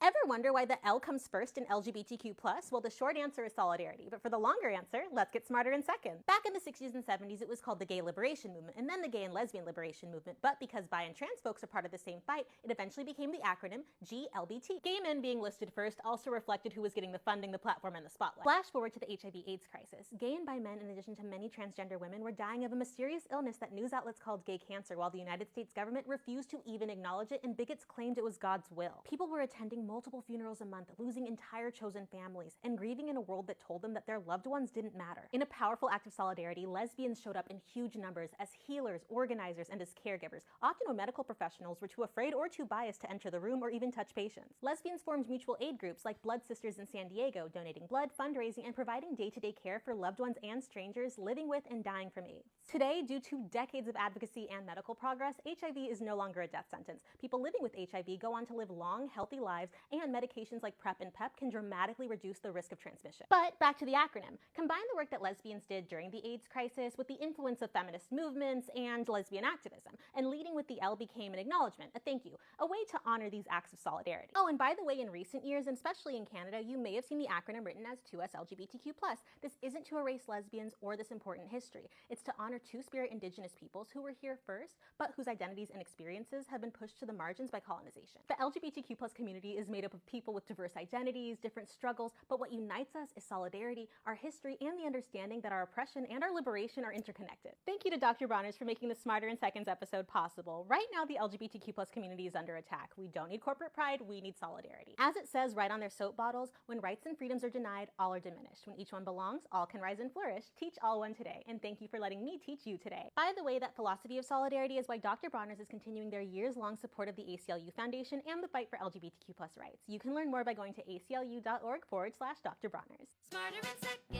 Ever wonder why the L comes first in LGBTQ+? Well, the short answer is solidarity, but for the longer answer, let's get smarter in second. Back in the 60s and 70s, it was called the Gay Liberation Movement, and then the Gay and Lesbian Liberation Movement, but because bi and trans folks are part of the same fight, it eventually became the acronym GLBT. Gay men being listed first also reflected who was getting the funding, the platform, and the spotlight. Flash forward to the HIV/AIDS crisis. Gay and bi men, in addition to many transgender women, were dying of a mysterious illness that news outlets called gay cancer, while the United States government refused to even acknowledge it, and bigots claimed it was God's will. People were attending multiple funerals a month, losing entire chosen families, and grieving in a world that told them that their loved ones didn't matter. In a powerful act of solidarity, lesbians showed up in huge numbers as healers, organizers, and as caregivers, often when medical professionals were too afraid or too biased to enter the room or even touch patients. Lesbians formed mutual aid groups like Blood Sisters in San Diego, donating blood, fundraising, and providing day-to-day care for loved ones and strangers living with and dying from AIDS. Today, due to decades of advocacy and medical progress, HIV is no longer a death sentence. People living with HIV go on to live long, healthy lives, and medications like PrEP and PEP can dramatically reduce the risk of transmission. But back to the acronym. Combine the work that lesbians did during the AIDS crisis with the influence of feminist movements and lesbian activism, and leading with the L became an acknowledgement, a thank you, a way to honor these acts of solidarity. Oh, and by the way, in recent years, and especially in Canada, you may have seen the acronym written as 2SLGBTQ+. This isn't to erase lesbians or this important history. It's to honor Two-Spirit Indigenous peoples who were here first, but whose identities and experiences have been pushed to the margins by colonization. The LGBTQ+ community is made up of people with diverse identities, different struggles, but what unites us is solidarity, our history, and the understanding that our oppression and our liberation are interconnected. Thank you to Dr. Bronner's for making the Smarter in Seconds episode possible. Right now, the LGBTQ+ community is under attack. We don't need corporate pride, we need solidarity. As it says right on their soap bottles, when rights and freedoms are denied, all are diminished. When each one belongs, all can rise and flourish. Teach all one today, and thank you for letting me teach you today. By the way, that philosophy of solidarity is why Dr. Bronner's is continuing their years-long support of the ACLU Foundation and the fight for LGBTQ+ rights. You can learn more by going to aclu.org/Dr. Bronner's. Smarter in seconds.